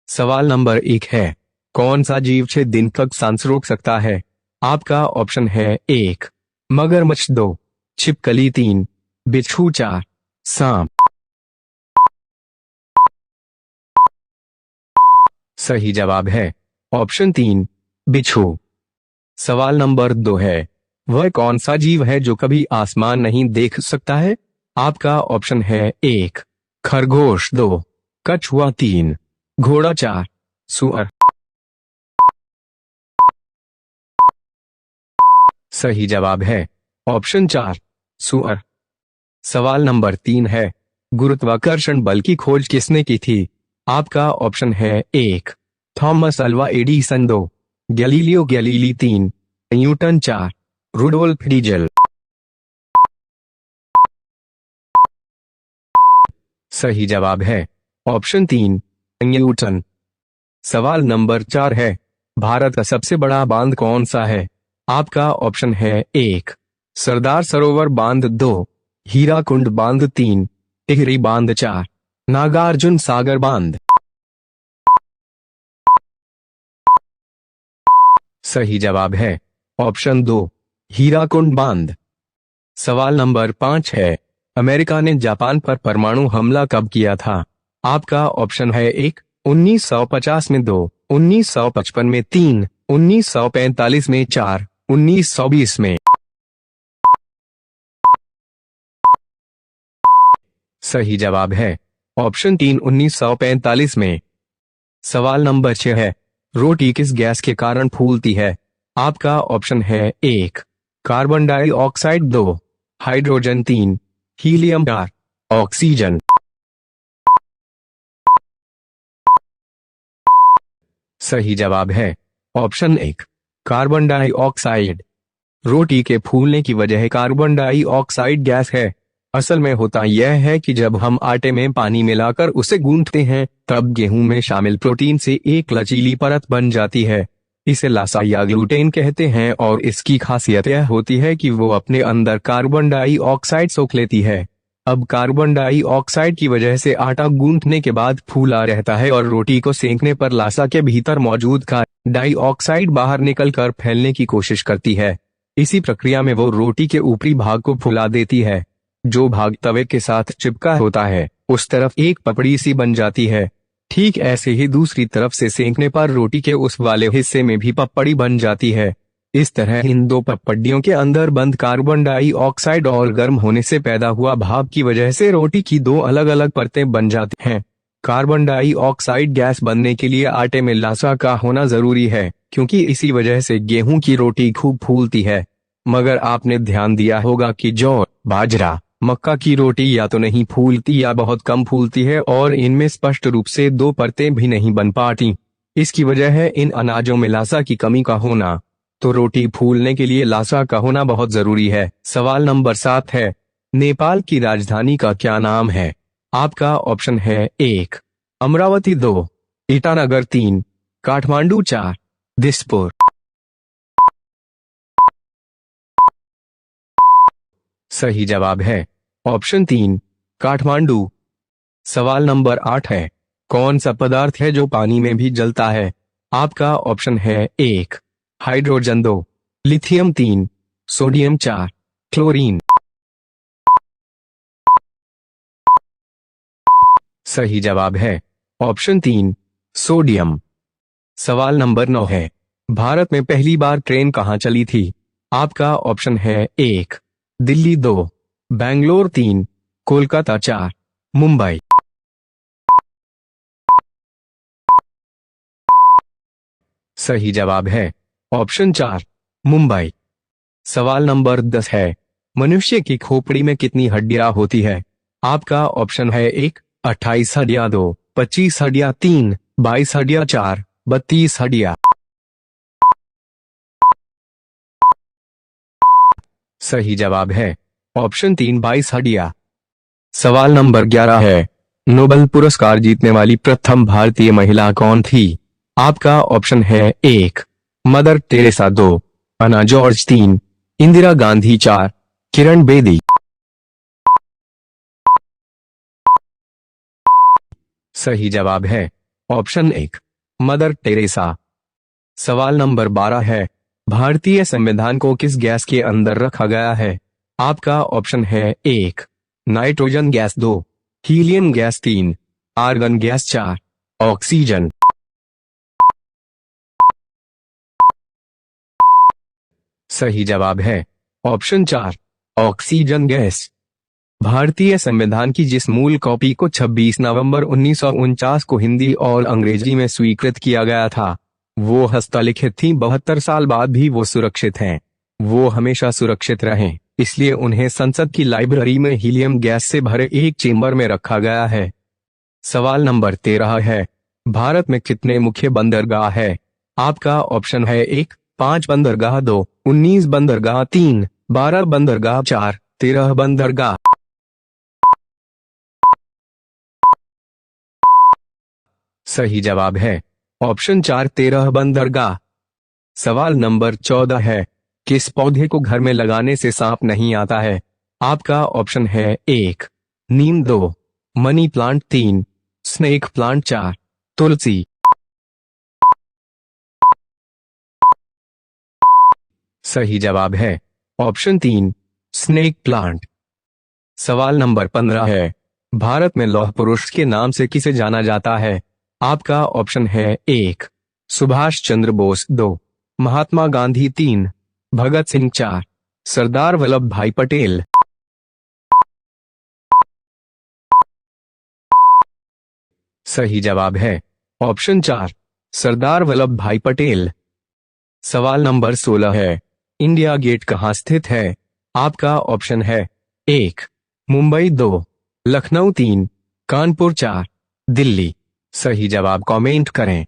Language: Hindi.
सवाल नंबर 1 है, कौन सा जीव 6 दिन तक सांस रोक सकता है? आपका ऑप्शन है 1 मगरमच्छ, 2 छिपकली, 3 बिच्छू, 4 सांप। सही जवाब है ऑप्शन 3 बिच्छू। सवाल नंबर 2 है, वह कौन सा जीव है जो कभी आसमान नहीं देख सकता है? आपका ऑप्शन है 1 खरगोश, 2 कछुआ, 3 घोड़ा, 4 सुअर। सही जवाब है ऑप्शन 4 सुअर। सवाल नंबर 3 है, गुरुत्वाकर्षण बल की खोज किसने की थी? आपका ऑप्शन है 1 Thomas Alva Edison, 2 Galileo Galilei, 3 Newton, 4 Rudolf Diesel. सही जवाब है ऑप्शन 3 न्यूटन। सवाल नंबर 4 है, भारत का सबसे बड़ा बांध कौन सा है? आपका ऑप्शन है 1 सरदार सरोवर बांध, 2 हीराकुंड बांध, 3 टिहरी बांध, 4 नागार्जुन सागर बांध। सही जवाब है ऑप्शन 2 हीराकुंड बांध। सवाल नंबर 5 है, अमेरिका ने जापान पर परमाणु हमला कब किया था? आपका ऑप्शन है 1 1950 में, 2 1955 में, 3 1945 में, 4 1920 में। सही जवाब है ऑप्शन 3 1945 में। सवाल नंबर 6 है, रोटी किस गैस के कारण फूलती है? आपका ऑप्शन है 1 carbon dioxide, 2 hydrogen, 3 helium, 4 oxygen. सही जवाब है ऑप्शन 1 कार्बन डाइऑक्साइड। रोटी के फूलने की वजह कार्बन डाइऑक्साइड गैस है। असल में होता यह है कि जब हम आटे में पानी मिलाकर उसे गूंथते हैं तब गेहूं में शामिल प्रोटीन से एक लचीली परत बन जाती है। इसे लासा या ग्लूटेन कहते हैं और इसकी खासियत यह होती है कि वो अपने अंदर कार्बन डाइऑक्साइड सोख लेती है। अब कार्बन डाइऑक्साइड की वजह से आटा गूंथने के बाद फूला रहता है और रोटी को सेंकने पर लासा के भीतर मौजूद कार्बन डाइऑक्साइड बाहर निकलकर फैलने की कोशिश करती है। इसी प्रक्रिया में वो रोटी के ऊपरी भाग को फुला देती है। जो भाग तवे के साथ चिपका होता है उस तरफ एक पपड़ी सी बन जाती है। ठीक ऐसे ही दूसरी तरफ से सेंकने पर रोटी के उस वाले हिस्से में भी पपड़ी बन जाती है। इस तरह इन दो पपड़ियों के अंदर बंद कार्बन डाइऑक्साइड और गर्म होने से पैदा हुआ भाप की वजह से रोटी की दो अलग अलग परतें बन जाती हैं। कार्बन डाइऑक्साइड गैस बनने के लिए आटे में लासा का होना जरूरी है, क्योंकि इसी वजह से गेहूं की रोटी खूब फूलती है। मगर आपने ध्यान दिया होगा कि जौ, बाजरा, मक्का की रोटी या तो नहीं फूलती या बहुत कम फूलती है और इनमें स्पष्ट रूप से दो परतें भी नहीं बन पाती। इसकी वजह है इन अनाजों में लासा की कमी का होना। तो रोटी फूलने के लिए लासा का होना बहुत जरूरी है। सवाल नंबर 7 है, नेपाल की राजधानी का क्या नाम है? आपका ऑप्शन है 1 अमरावती, 2 ईटानगर, 3 काठमांडू, 4 दिसपुर। सही जवाब है ऑप्शन 3 काठमांडू। सवाल नंबर 8 है, कौन सा पदार्थ है जो पानी में भी जलता है? आपका ऑप्शन है 1 हाइड्रोजन, 2 लिथियम, 3 सोडियम, 4 क्लोरीन। सही जवाब है ऑप्शन 3 सोडियम। सवाल नंबर 9 है, भारत में पहली बार ट्रेन कहां चली थी? आपका ऑप्शन है 1 दिल्ली, 2 बेंगलोर, 3 कोलकाता, 4 मुंबई। सही जवाब है ऑप्शन 4 मुंबई। सवाल नंबर 10 है, मनुष्य की खोपड़ी में कितनी हड्डियां होती है? आपका ऑप्शन है 1 28 हड्डियां, 2 25 हड्डियां, 3 22 हड्डियां, 4 32 हड्डियां। सही जवाब है ऑप्शन 3 22 हड्डियां। सवाल नंबर 11 है, नोबेल पुरस्कार जीतने वाली प्रथम भारतीय महिला कौन थी? आपका ऑप्शन है 1 मदर टेरेसा, 2 अन्ना जॉर्ज, 3 इंदिरा गांधी, 4 किरण बेदी। सही जवाब है ऑप्शन 1 मदर टेरेसा। सवाल नंबर 12 है, भारतीय संविधान को किस गैस के अंदर रखा गया है? आपका ऑप्शन है 1 nitrogen gas, 2 helium gas, 3 argon gas, 4 oxygen. सही जवाब है ऑप्शन 4 ऑक्सीजन गैस। भारतीय संविधान की जिस मूल कॉपी को 26 नवंबर 1949 को हिंदी और अंग्रेजी में स्वीकृत किया गया था, वो हस्तलिखित थी। 72 साल बाद भी वो सुरक्षित हैं। वो हमेशा सुरक्षित रहें, इसलिए उन्हें संसद की लाइब्रेरी में हीलियम गैस से भरे एक चेंबर में रखा गया है। सवाल नंबर 13 है, भारत में कितने मुख्य बंदरगाह है? आपका ऑप्शन है 1 5 बंदरगाह, 2 19 बंदरगाह, 3 12 बंदरगाह, 4 13 बंदरगाह। सही जवाब है ऑप्शन 4 13 बंदरगाह। सवाल नंबर 14 है, किस पौधे को घर में लगाने से सांप नहीं आता है? आपका ऑप्शन है 1 नीम, 2 मनी प्लांट, 3 स्नेक प्लांट, 4 तुलसी। सही जवाब है ऑप्शन 3 स्नेक प्लांट। सवाल नंबर 15 है, भारत में लौह पुरुष के नाम से किसे जाना जाता है? आपका ऑप्शन है 1 सुभाष चंद्र बोस, 2 महात्मा गांधी, 3 भगत सिंह, 4 सरदार वल्लभ भाई पटेल। सही जवाब है ऑप्शन 4 सरदार वल्लभ भाई पटेल। सवाल नंबर 16 है, इंडिया गेट कहाँ स्थित है? आपका ऑप्शन है 1 मुंबई, 2 लखनऊ, 3 कानपुर, 4 दिल्ली। सही जवाब कमेंट करें।